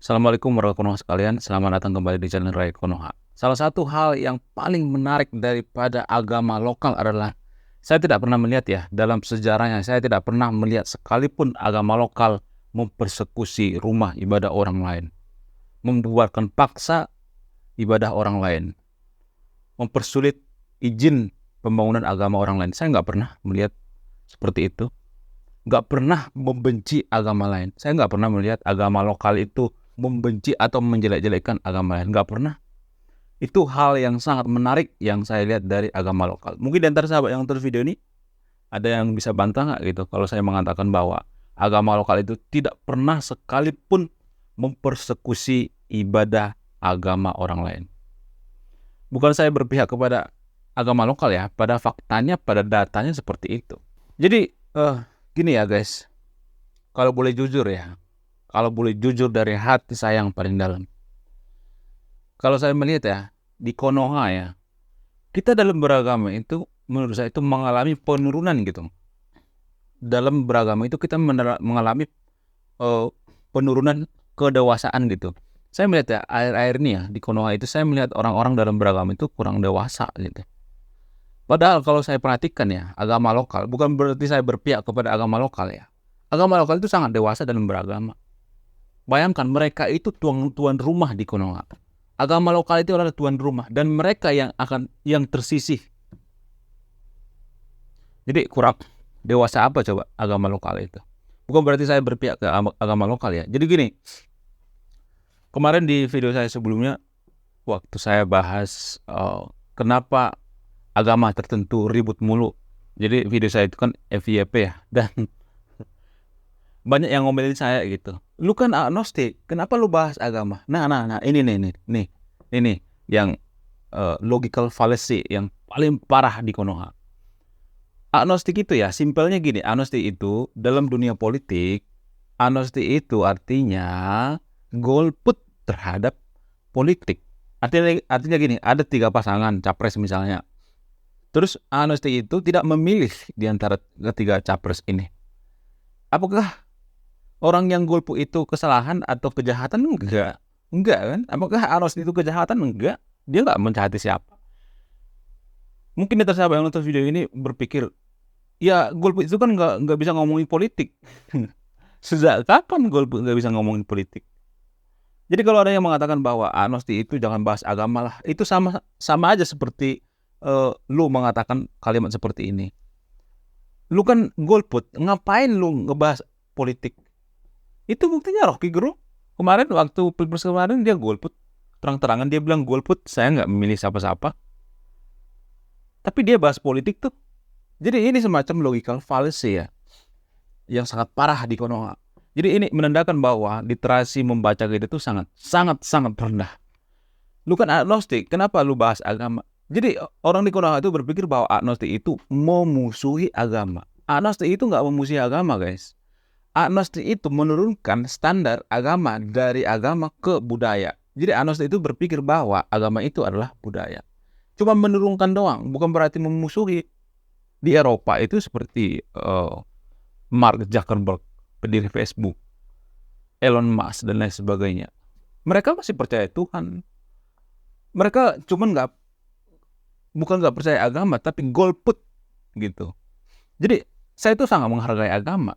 Assalamualaikum warahmatullahi wabarakatuh sekalian. Selamat datang kembali di channel Ray Konoha. Salah satu hal yang paling menarik daripada agama lokal adalah saya tidak pernah melihat ya dalam sejarahnya, saya tidak pernah melihat sekalipun agama lokal mempersekusi rumah ibadah orang lain, membuarkan paksa ibadah orang lain, mempersulit izin pembangunan agama orang lain. Saya nggak pernah melihat seperti itu. Nggak pernah membenci agama lain. Saya nggak pernah melihat agama lokal itu membenci atau menjelek-jelekkan agama lain. Nggak pernah. Itu hal yang sangat menarik yang saya lihat dari agama lokal. Mungkin di antara sahabat yang nonton video ini, ada yang bisa bantah nggak gitu kalau saya mengatakan bahwa agama lokal itu tidak pernah sekalipun mempersekusi ibadah agama orang lain. Bukan saya berpihak kepada agama lokal ya, pada faktanya, pada datanya seperti itu. Jadi, gini ya guys, kalau boleh jujur ya, kalau boleh jujur dari hati saya yang paling dalam. Kalau saya melihat ya, di Konoha ya, kita dalam beragama itu, menurut saya itu mengalami penurunan gitu. Dalam beragama itu kita mengalami penurunan kedewasaan gitu. Saya melihat ya, akhir-akhir ini ya, di Konoha itu saya melihat orang-orang dalam beragama itu kurang dewasa gitu. Padahal kalau saya perhatikan ya, agama lokal, bukan berarti saya berpihak kepada agama lokal ya. Agama lokal itu sangat dewasa dalam beragama. Bayangkan mereka itu tuan rumah di Konoha. Agama lokal itu adalah tuan rumah dan mereka yang tersisih. Jadi kurang dewasa apa coba agama lokal itu? Bukan berarti saya berpihak ke agama lokal ya. Jadi gini, kemarin di video saya sebelumnya waktu saya bahas kenapa agama tertentu ribut mulu. Jadi video saya itu kan FYP ya, dan banyak yang ngomelin saya gitu. Lu kan agnostik, kenapa lu bahas agama? Nah, ini yang logical fallacy yang paling parah di Konoha. Agnostik itu ya, simpelnya gini, agnostik itu dalam dunia politik, agnostik itu artinya golput terhadap politik. Artinya gini, ada 3 pasangan capres misalnya. Terus agnostik itu tidak memilih di antara ketiga capres ini. Apakah orang yang golput itu kesalahan atau kejahatan? Enggak kan? Apakah agnostik itu kejahatan? Enggak. Dia nggak menjahati siapa. Mungkin di sahabat yang nonton video ini berpikir, ya golput itu kan nggak bisa ngomongin politik. Sejak kapan golput nggak bisa ngomongin politik? Jadi kalau ada yang mengatakan bahwa agnostik itu jangan bahas agama lah, itu sama aja seperti lu mengatakan kalimat seperti ini. Lu kan golput, ngapain lu ngebahas politik? Itu buktinya Rocky Gerung kemarin waktu pilpres kemarin dia golput, terang-terangan dia bilang golput, saya nggak memilih siapa-siapa. Tapi dia bahas politik tuh. Jadi ini semacam logical fallacy ya, yang sangat parah di Konoha. Jadi ini menandakan bahwa literasi membaca kita itu sangat rendah. Lu kan agnostik, kenapa lu bahas agama? Jadi orang di Konoha itu berpikir bahwa agnostik itu memusuhi agama. Agnostik itu nggak memusuhi agama guys. Agnostik itu menurunkan standar agama dari agama ke budaya. Jadi agnostik itu berpikir bahwa agama itu adalah budaya. Cuma menurunkan doang, bukan berarti memusuhi. Di Eropa itu seperti Mark Zuckerberg, pendiri Facebook, Elon Musk dan lain sebagainya. Mereka masih percaya Tuhan. Mereka cuma bukan nggak percaya agama, tapi golput gitu. Jadi saya itu sangat menghargai agama.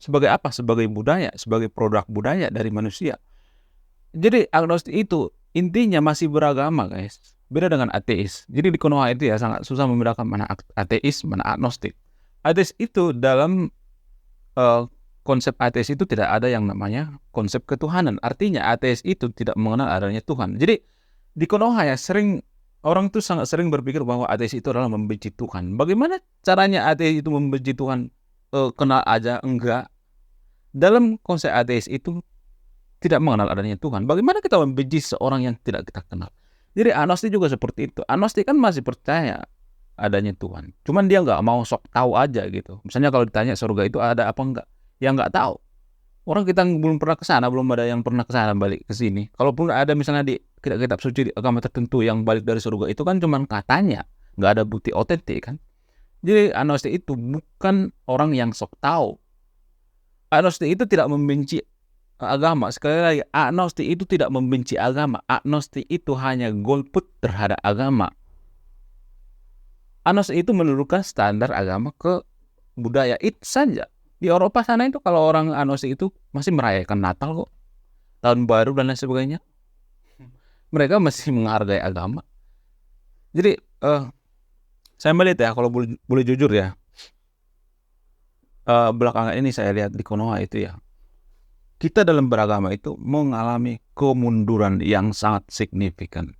Sebagai apa? Sebagai budaya, sebagai produk budaya dari manusia. Jadi agnostik itu intinya masih beragama guys. Beda dengan ateis. Jadi di Konoha itu ya sangat susah membedakan mana ateis, mana agnostik. Ateis itu dalam konsep ateis itu tidak ada yang namanya konsep ketuhanan. Artinya ateis itu tidak mengenal adanya Tuhan. Jadi di Konoha ya orang itu sangat sering berpikir bahwa ateis itu adalah membenci Tuhan. Bagaimana caranya ateis itu membenci Tuhan? Kenal aja enggak. Dalam konsep ateis itu tidak mengenal adanya Tuhan. Bagaimana kita membenci seorang yang tidak kita kenal? Jadi agnostik juga seperti itu. Agnostik kan masih percaya adanya Tuhan. Cuman dia nggak mau sok tahu aja gitu. Misalnya kalau ditanya surga itu ada apa enggak, ya nggak tahu. Orang kita belum pernah ke sana, belum ada yang pernah ke sana balik ke sini. Kalaupun ada misalnya di kitab suci di agama tertentu yang balik dari surga itu kan cuman katanya, nggak ada bukti otentik kan. Jadi agnostik itu bukan orang yang sok tahu. Agnostik itu tidak membenci agama. Sekali lagi, agnostik itu tidak membenci agama. Agnostik itu hanya golput terhadap agama. Agnostik itu menurunkan standar agama ke budaya itu saja. Di Eropa sana itu kalau orang agnostik itu masih merayakan Natal kok, tahun baru dan lain sebagainya. Mereka masih menghargai agama. Jadi saya melihat ya, kalau boleh jujur ya, belakangan ini saya lihat di Konoha itu ya, kita dalam beragama itu mengalami kemunduran yang sangat signifikan.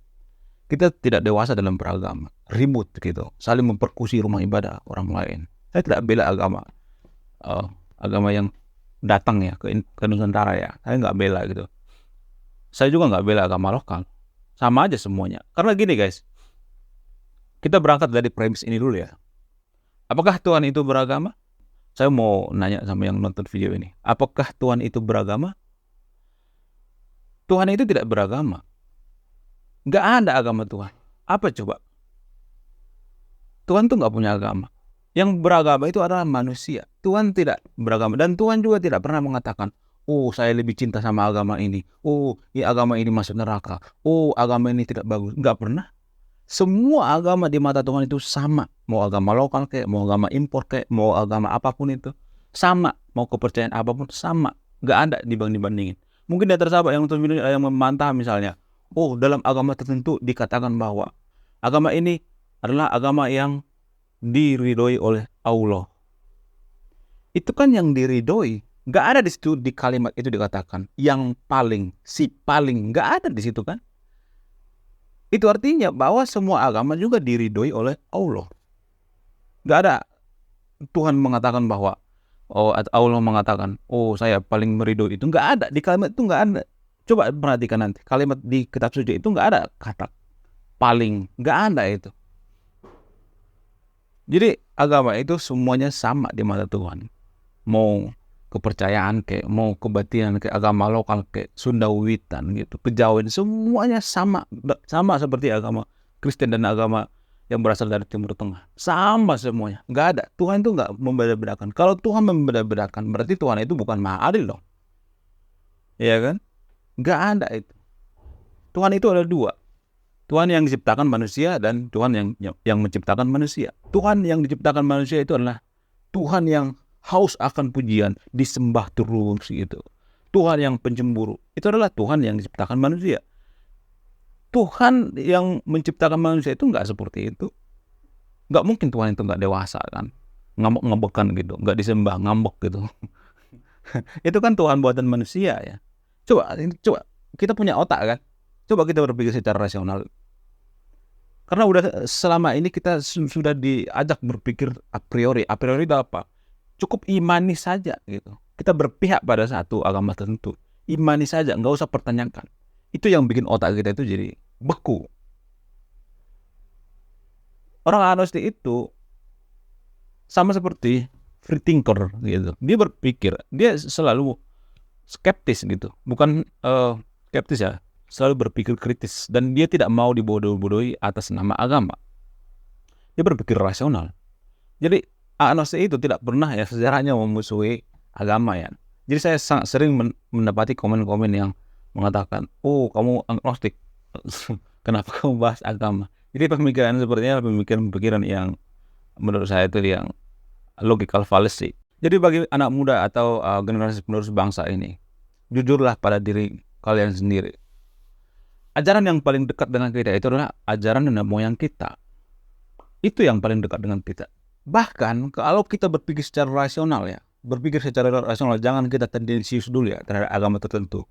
Kita tidak dewasa dalam beragama, ribut gitu, saling memperkusi rumah ibadah orang lain. Saya tidak bela agama yang datang ya ke Nusantara ya, saya nggak bela gitu. Saya juga nggak bela agama lokal, sama aja semuanya. Karena gini guys, kita berangkat dari premis ini dulu ya. Apakah Tuhan itu beragama? Saya mau nanya sama yang nonton video ini. Apakah Tuhan itu beragama? Tuhan itu tidak beragama. Nggak ada agama Tuhan. Apa coba? Tuhan tuh nggak punya agama. Yang beragama itu adalah manusia. Tuhan tidak beragama. Dan Tuhan juga tidak pernah mengatakan, oh saya lebih cinta sama agama ini. Oh ya agama ini masuk neraka. Oh agama ini tidak bagus. Nggak pernah. Semua agama di mata Tuhan itu sama. Mau agama lokal kayak, mau agama impor kayak, mau agama apapun itu sama. Mau kepercayaan apapun sama. Nggak ada dibandingin. Mungkin di antara sahabat yang nonton video yang membantah misalnya, oh dalam agama tertentu dikatakan bahwa agama ini adalah agama yang diridhoi oleh Allah. Itu kan yang diridhoi. Nggak ada di situ, di kalimat itu dikatakan yang paling, si paling, nggak ada di situ kan. Itu artinya bahwa semua agama juga diridhoi oleh Allah. Gak ada Tuhan mengatakan bahwa Allah mengatakan, oh saya paling meridhoi itu. Gak ada, di kalimat itu gak ada. Coba perhatikan nanti, kalimat di kitab suci itu gak ada kata paling, gak ada itu. Jadi agama itu semuanya sama di mata Tuhan. Mau kepercayaan kayak, mau kebatinan kayak, agama lokal kayak Sunda Wiwitan gitu, Kejawen, semuanya sama seperti agama Kristen dan agama yang berasal dari Timur Tengah, sama semuanya, nggak ada. Tuhan itu nggak membeda-bedakan. Kalau Tuhan membeda-bedakan berarti Tuhan itu bukan maha adil dong, ya kan? Nggak ada itu. Tuhan itu ada dua, Tuhan yang diciptakan manusia dan Tuhan yang menciptakan manusia. Tuhan yang diciptakan manusia itu adalah Tuhan yang haus akan pujian, disembah terus gitu. Tuhan yang pencemburu, itu adalah Tuhan yang diciptakan manusia. Tuhan yang menciptakan manusia itu nggak seperti itu. Nggak mungkin Tuhan itu nggak dewasa kan, ngambek-ngambekan gitu, nggak disembah, ngambek gitu. Itu kan Tuhan buatan manusia ya. Coba kita punya otak kan, coba kita berpikir secara rasional. Karena udah selama ini kita sudah diajak berpikir a priori. A priori itu apa? Cukup imani saja gitu. Kita berpihak pada satu agama tertentu. Imani saja, nggak usah pertanyakan. Itu yang bikin otak kita itu jadi beku. Orang agnostik itu sama seperti free thinker gitu. Dia berpikir, dia selalu skeptis gitu. Bukan skeptis ya, selalu berpikir kritis. Dan dia tidak mau dibodoh-bodohi atas nama agama. Dia berpikir rasional. Jadi agnostik itu tidak pernah ya sejarahnya memusuhi agama ya. Jadi saya sangat sering mendapati komen-komen yang mengatakan, oh kamu agnostik, kenapa kamu bahas agama? Jadi pemikiran sepertinya pemikiran yang menurut saya itu yang logical fallacy. Jadi bagi anak muda atau generasi penerus bangsa ini, jujurlah pada diri kalian sendiri. Ajaran yang paling dekat dengan kita itu adalah ajaran nenek moyang kita. Itu yang paling dekat dengan kita. Bahkan kalau kita berpikir secara rasional ya, jangan kita tendensius dulu ya terhadap agama tertentu.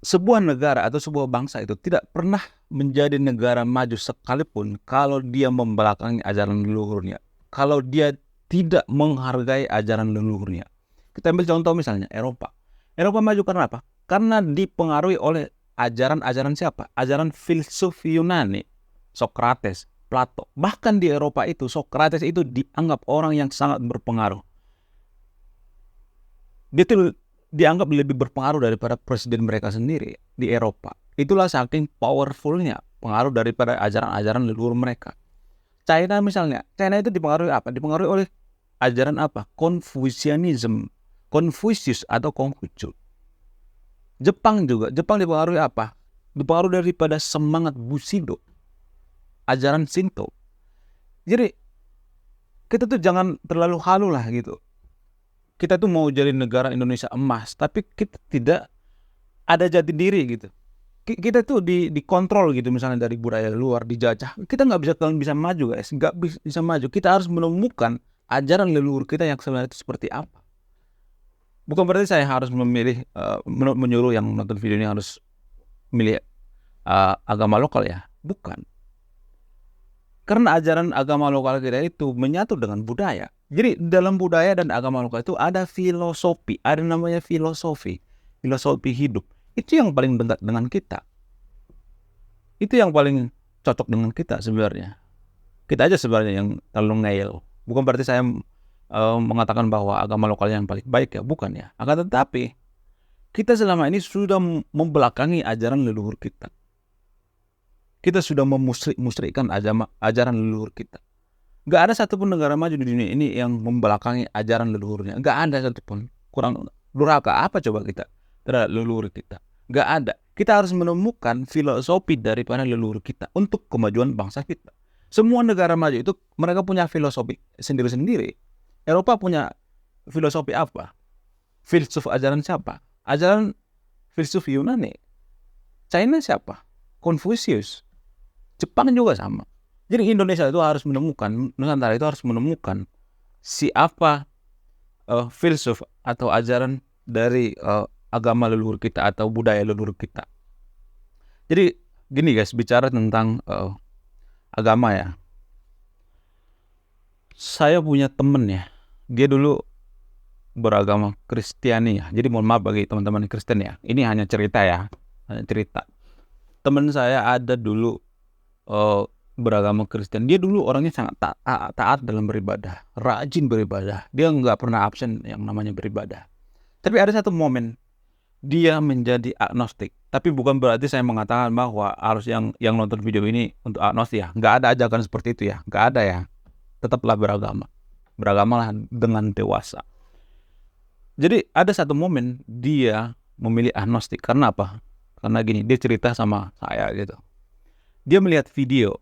Sebuah negara atau sebuah bangsa itu tidak pernah menjadi negara maju sekalipun kalau dia membelakangi ajaran leluhurnya. Kalau dia tidak menghargai ajaran leluhurnya. Kita ambil contoh misalnya Eropa. Eropa maju karena apa? Karena dipengaruhi oleh ajaran-ajaran siapa? Ajaran filsuf Yunani, Socrates, Plato. Bahkan di Eropa itu Socrates itu dianggap orang yang sangat berpengaruh. Dia tuh dianggap lebih berpengaruh daripada presiden mereka sendiri di Eropa. Itulah saking powerfulnya pengaruh daripada ajaran-ajaran leluhur mereka. China misalnya, China itu dipengaruhi apa? Dipengaruhi oleh ajaran apa? Confucianism. Konfusius atau Konghucu. Jepang dipengaruhi apa? Dipengaruhi daripada semangat Bushido, ajaran Shinto. Jadi kita tuh jangan terlalu halu lah gitu. Kita tuh mau jadi negara Indonesia emas, tapi kita tidak ada jati diri gitu. Kita tuh dikontrol gitu, misalnya dari budaya luar, dijajah. Kita nggak bisa maju guys, nggak bisa maju. Kita harus menemukan ajaran leluhur kita yang sebenarnya itu seperti apa. Bukan berarti saya harus memilih menyuruh yang nonton video ini harus milih agama lokal ya, bukan. Karena ajaran agama lokal kita itu menyatu dengan budaya. Jadi dalam budaya dan agama lokal itu ada filosofi, ada namanya filosofi hidup. Itu yang paling dekat dengan kita. Itu yang paling cocok dengan kita sebenarnya. Kita aja sebenarnya yang terlalu ngeyel. Bukan berarti saya mengatakan bahwa agama lokal yang paling baik ya, bukan ya. Akan tetapi kita selama ini sudah membelakangi ajaran leluhur kita. Kita sudah memusrikan ajaran leluhur kita. Gak ada satupun negara maju di dunia ini yang membelakangi ajaran leluhurnya. Gak ada satupun. Kurang durhaka apa coba kita terhadap leluhur kita? Gak ada. Kita harus menemukan filosofi daripada leluhur kita untuk kemajuan bangsa kita. Semua negara maju itu mereka punya filosofi sendiri-sendiri. Eropa punya filosofi apa? Filsuf ajaran siapa? Ajaran filsuf Yunani. China siapa? Konfusius. Jepang juga sama. Jadi Indonesia itu harus menemukan, Nusantara itu harus menemukan siapa filsuf atau ajaran dari agama leluhur kita atau budaya leluhur kita. Jadi gini guys, bicara tentang agama ya. Saya punya temen ya, dia dulu beragama Kristiani ya. Jadi mohon maaf bagi teman-teman Kristen ya. Ini hanya cerita ya, hanya cerita. Teman saya ada dulu beragama Kristen. Dia dulu orangnya sangat taat dalam beribadah, rajin beribadah. Dia nggak pernah absen yang namanya beribadah. Tapi ada satu momen dia menjadi agnostik. Tapi bukan berarti saya mengatakan bahwa harus yang nonton video ini untuk agnostik ya. Nggak ada ajakan seperti itu ya. Nggak ada ya. Tetaplah beragama. Beragamalah dengan dewasa. Jadi ada satu momen dia memilih agnostik. Karena apa? Karena gini, dia cerita sama saya gitu. Dia melihat video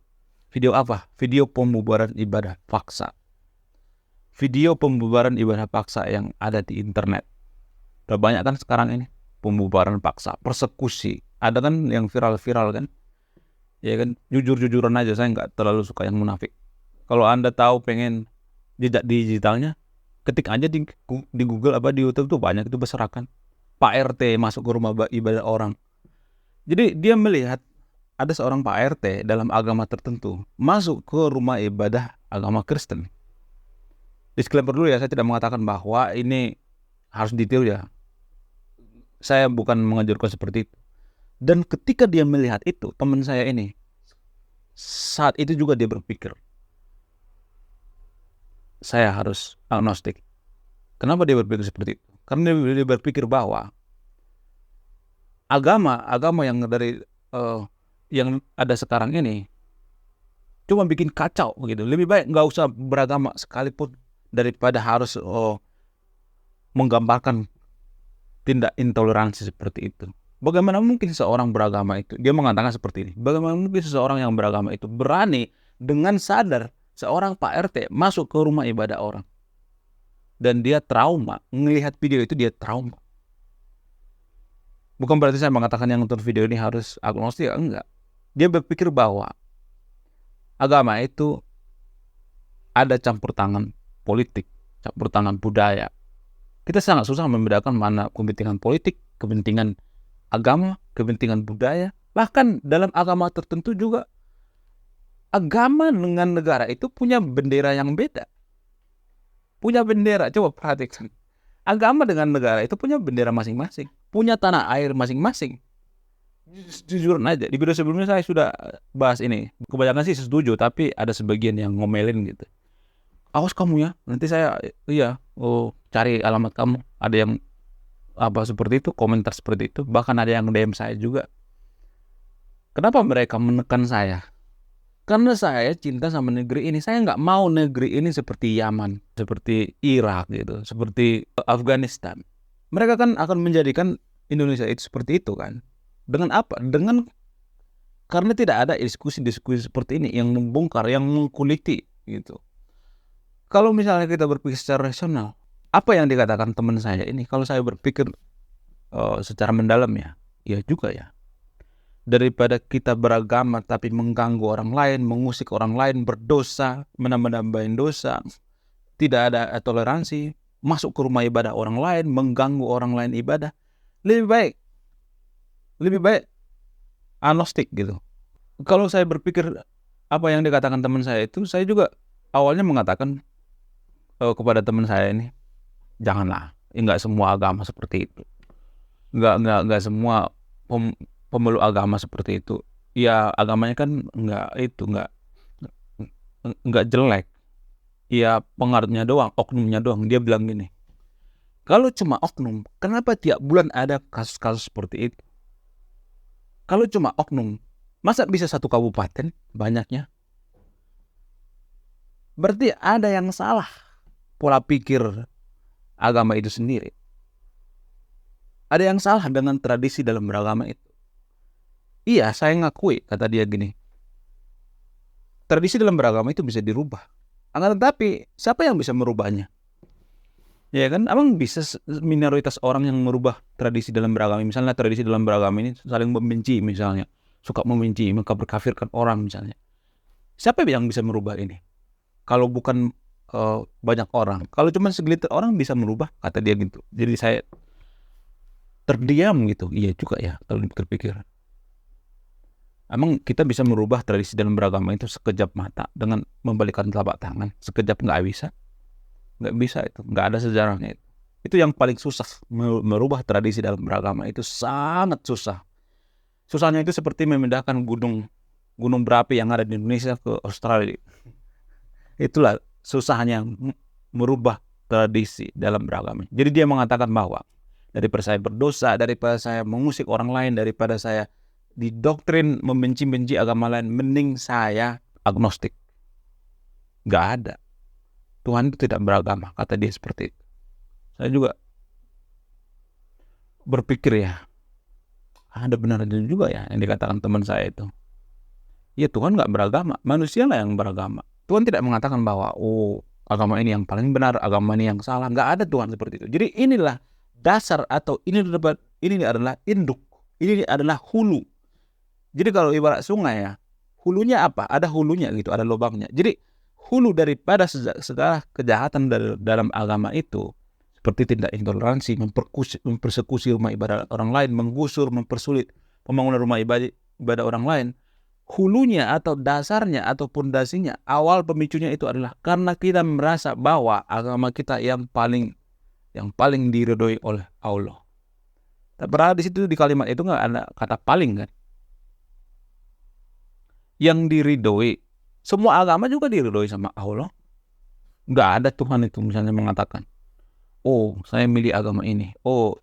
apa? Video pembubaran ibadah paksa. Video pembubaran ibadah paksa yang ada di internet. Udah banyak kan sekarang ini pembubaran paksa, persekusi. Ada kan yang viral-viral kan? Ya kan, jujur-jujuran aja, saya nggak terlalu suka yang munafik. Kalau Anda tahu pengen jejak digitalnya, ketik aja di Google apa di YouTube tuh banyak itu berserakan. Pak RT masuk ke rumah ibadah orang. Jadi dia melihat ada seorang Pak RT dalam agama tertentu masuk ke rumah ibadah agama Kristen. Disclaimer dulu ya, saya tidak mengatakan bahwa ini harus detail ya. Saya bukan menganjurkan seperti itu. Dan ketika dia melihat itu, teman saya ini, saat itu juga dia berpikir, saya harus agnostik. Kenapa dia berpikir seperti itu? Karena dia berpikir bahwa agama yang dari yang ada sekarang ini cuma bikin kacau begitu. Lebih baik nggak usah beragama sekalipun daripada harus menggambarkan tindak intoleransi seperti itu. Bagaimana mungkin seseorang beragama itu? Dia mengatakan seperti ini. Bagaimana mungkin seseorang yang beragama itu berani dengan sadar seorang Pak RT masuk ke rumah ibadah orang. Dan dia trauma. Melihat video itu dia trauma. Bukan berarti saya mengatakan yang nonton video ini harus agnostik. Enggak. Dia berpikir bahwa agama itu ada campur tangan politik, campur tangan budaya. Kita sangat susah membedakan mana kepentingan politik, kepentingan agama, kepentingan budaya. Bahkan dalam agama tertentu juga agama dengan negara itu punya bendera yang beda. Punya bendera, coba perhatikan. Agama dengan negara itu punya bendera masing-masing. Punya tanah air masing-masing. Jujur aja, di video sebelumnya saya sudah bahas ini. Kebanyakan sih setuju, tapi ada sebagian yang ngomelin gitu. Awas kamu ya, nanti saya cari alamat kamu. Ada yang seperti itu, komentar seperti itu. Bahkan ada yang DM saya juga. Kenapa mereka menekan saya? Karena saya cinta sama negeri ini. Saya nggak mau negeri ini seperti Yaman, seperti Irak gitu, seperti Afghanistan. Mereka kan akan menjadikan Indonesia itu seperti itu kan. Dengan apa? Karena tidak ada diskusi-diskusi seperti ini yang membongkar, yang mengkuliti gitu. Kalau misalnya kita berpikir secara rasional, apa yang dikatakan teman saya ini? Kalau saya berpikir secara mendalam ya juga ya. Daripada kita beragama tapi mengganggu orang lain, mengusik orang lain, berdosa, menambah-nambahin dosa, tidak ada toleransi, masuk ke rumah ibadah orang lain, mengganggu orang lain ibadah, lebih baik agnostik gitu. Kalau saya berpikir apa yang dikatakan teman saya itu, saya juga awalnya mengatakan kepada teman saya ini, janganlah, enggak semua agama seperti itu, enggak semua pemeluk agama seperti itu. Ya agamanya kan enggak jelek. Ya pengaruhnya doang, oknumnya doang. Dia bilang gini, kalau cuma oknum, kenapa tiap bulan ada kasus-kasus seperti itu? Kalau cuma oknum, masa bisa satu kabupaten banyaknya? Berarti ada yang salah pola pikir agama itu sendiri. Ada yang salah dengan tradisi dalam beragama itu. Iya, saya ngakui, kata dia gini, tradisi dalam beragama itu bisa dirubah. Akan tetapi, siapa yang bisa merubahnya? Ya kan, abang bisa minoritas orang yang merubah tradisi dalam beragama. Misalnya tradisi dalam beragama ini saling membenci misalnya. Suka membenci, mengkafirkan orang misalnya. Siapa yang bisa merubah ini? Kalau bukan banyak orang. Kalau cuma segelintir orang bisa merubah, kata dia gitu. Jadi saya terdiam gitu. Iya juga ya, kalau dipikir-pikir. Emang kita bisa merubah tradisi dalam beragama itu sekejap mata dengan membalikkan telapak tangan? Sekejap nggak bisa itu, nggak ada sejarahnya itu. Itu yang paling susah, merubah tradisi dalam beragama itu sangat susah. Susahnya itu seperti memindahkan gunung berapi yang ada di Indonesia ke Australia. Itulah susahnya merubah tradisi dalam beragama. Jadi dia mengatakan bahwa daripada saya berdosa, daripada saya mengusik orang lain, daripada saya didoktrin membenci-benci agama lain, mending saya agnostik. Gak ada. Tuhan itu tidak beragama, kata dia seperti itu. Saya juga berpikir ya, ada benarnya juga ya yang dikatakan teman saya itu. Ya Tuhan gak beragama, manusia lah yang beragama. Tuhan tidak mengatakan bahwa agama ini yang paling benar, agama ini yang salah. Gak ada Tuhan seperti itu. Jadi inilah dasar atau ini adalah induk, ini adalah hulu. Jadi kalau ibarat sungai ya, hulunya apa? Ada hulunya gitu, ada lubangnya. Jadi hulu daripada segala kejahatan dalam agama itu, seperti tindak intoleransi, mempersekusi rumah ibadah orang lain, menggusur, mempersulit pembangunan rumah ibadah orang lain, hulunya atau dasarnya atau pondasinya, awal pemicunya itu adalah karena kita merasa bahwa agama kita yang paling diridhoi oleh Allah. Padahal di situ di kalimat itu nggak ada kata paling kan. Yang diridhoi, semua agama juga diridhoi sama Allah. Nggak ada Tuhan itu misalnya mengatakan, saya milih agama ini,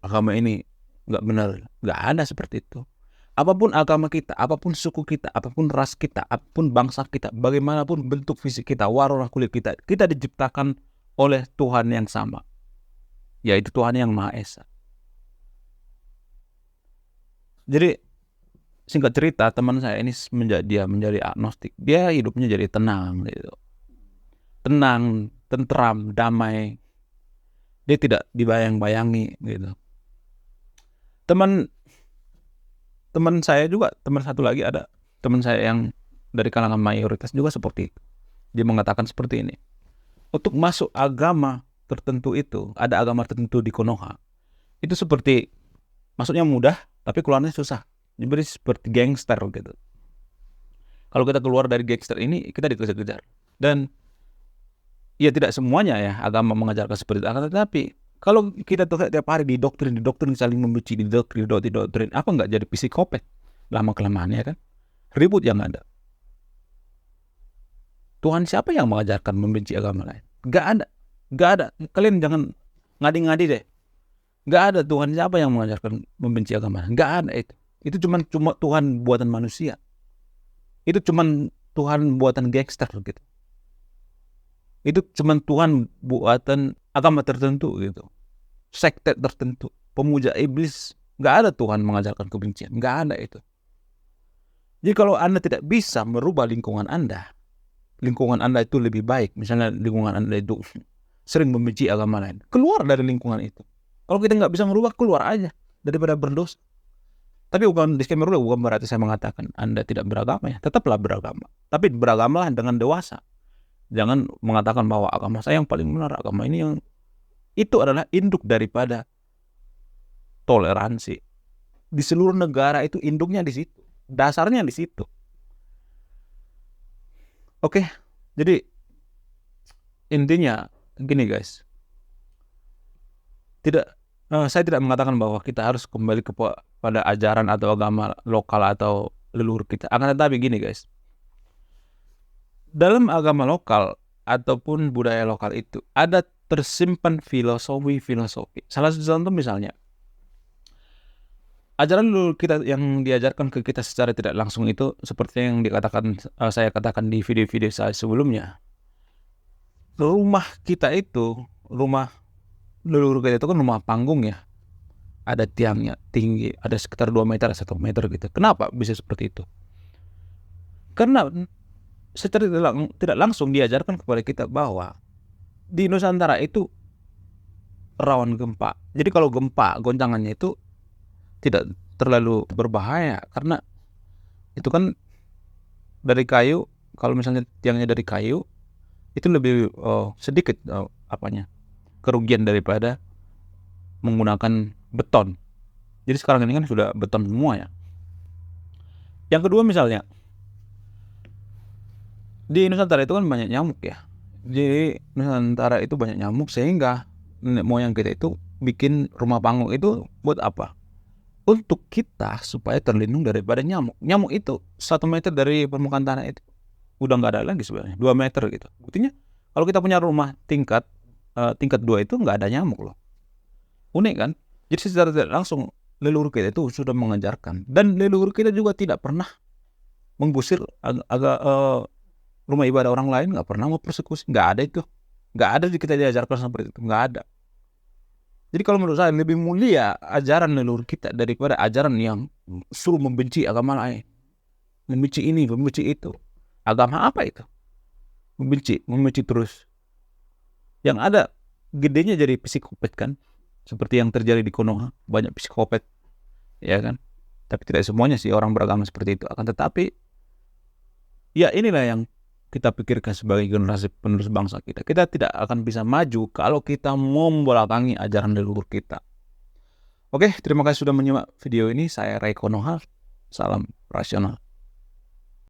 agama ini nggak benar. Nggak ada seperti itu. Apapun agama kita, apapun suku kita, apapun ras kita, apapun bangsa kita, bagaimanapun bentuk fisik kita, warna kulit kita diciptakan oleh Tuhan yang sama, yaitu Tuhan yang Maha Esa. Jadi singkat cerita, teman saya ini menjadi agnostik. Dia hidupnya jadi tenang gitu. Tenang, tentram, damai. Dia tidak dibayang-bayangi gitu. Teman saya juga, teman satu lagi ada teman saya yang dari kalangan mayoritas juga seperti itu. Dia mengatakan seperti ini. Untuk masuk agama tertentu itu, ada agama tertentu di Konoha. Itu seperti masuknya mudah, tapi keluarnya susah. Jadi seperti gangster gitu. Kalau kita keluar dari gangster ini, kita dikejar-kejar. Dan ya tidak semuanya ya agama mengajarkan seperti itu. Tetapi kalau kita tiap hari didoktrin saling membenci, didoktrin, apa nggak jadi psikopat lama-kelamaan ya kan? Ribut yang ada. Tuhan siapa yang mengajarkan membenci agama lain? Nggak ada. Kalian jangan ngadi-ngadi deh. Nggak ada Tuhan siapa yang mengajarkan membenci agama lain. Nggak ada itu. Itu cuma Tuhan buatan manusia. Itu cuma Tuhan buatan gangster gitu. Itu cuma Tuhan buatan agama tertentu gitu, sekte tertentu, pemuja iblis. Nggak ada Tuhan mengajarkan kebencian, nggak ada itu. Jadi kalau Anda tidak bisa merubah lingkungan Anda itu lebih baik, misalnya lingkungan Anda itu sering membenci agama lain, keluar dari lingkungan itu. Kalau kita nggak bisa merubah, keluar aja daripada berdosa. Tapi bukan disclaimer dulu, bukan berarti saya mengatakan Anda tidak beragama ya, tetaplah beragama. Tapi beragamalah dengan dewasa. Jangan mengatakan bahwa agama saya yang paling benar, agama ini yang itu adalah induk daripada toleransi. Di seluruh negara itu induknya di situ, dasarnya di situ. Oke, jadi intinya gini guys, saya tidak mengatakan bahwa kita harus kembali kepada ajaran atau agama lokal atau leluhur kita. Akan tetapi gini guys, dalam agama lokal ataupun budaya lokal itu ada tersimpan filosofi. Salah satu contoh misalnya, ajaran leluhur kita yang diajarkan ke kita secara tidak langsung itu seperti yang saya katakan di video-video saya sebelumnya. Rumah kita itu, rumah leluhur kita itu kan rumah panggung ya. Ada tiangnya tinggi, ada sekitar 2 meter, 1 meter gitu. Kenapa bisa seperti itu? Karena secara tidak langsung diajarkan kepada kita bahwa di Nusantara itu rawan gempa. Jadi kalau gempa, goncangannya itu tidak terlalu berbahaya karena itu kan dari kayu. Kalau misalnya tiangnya dari kayu, itu lebih sedikit kerugian daripada menggunakan beton. Jadi sekarang ini kan sudah beton semua ya. Yang kedua misalnya, di Nusantara itu kan banyak nyamuk ya. Jadi Nusantara itu banyak nyamuk sehingga nenek moyang kita itu bikin rumah panggung itu buat apa? Untuk kita supaya terlindung daripada nyamuk. Nyamuk itu 1 meter dari permukaan tanah itu udah nggak ada lagi sebenarnya, 2 meter gitu. Buktinya kalau kita punya rumah tingkat 2 itu nggak ada nyamuk loh. Unik kan? Jadi secara tidak langsung leluhur kita itu sudah mengajarkan, dan leluhur kita juga tidak pernah menggusir rumah ibadah orang lain, nggak pernah mau persekusi, nggak ada itu, nggak ada kita diajarkan seperti itu, nggak ada. Jadi kalau menurut saya lebih mulia ajaran leluhur kita daripada ajaran yang suruh membenci agama lain, membenci ini, membenci itu. Agama apa itu? Membenci terus. Yang ada gedenya jadi psikopat kan, seperti yang terjadi di Konoha, banyak psikopat, ya kan? Tapi tidak semuanya sih orang beragama seperti itu. Akan tetapi, ya inilah yang kita pikirkan sebagai generasi penerus bangsa kita. Kita tidak akan bisa maju kalau kita membelakangi ajaran leluhur kita. Oke, terima kasih sudah menyimak video ini. Saya Ray Konoha. Salam rasional.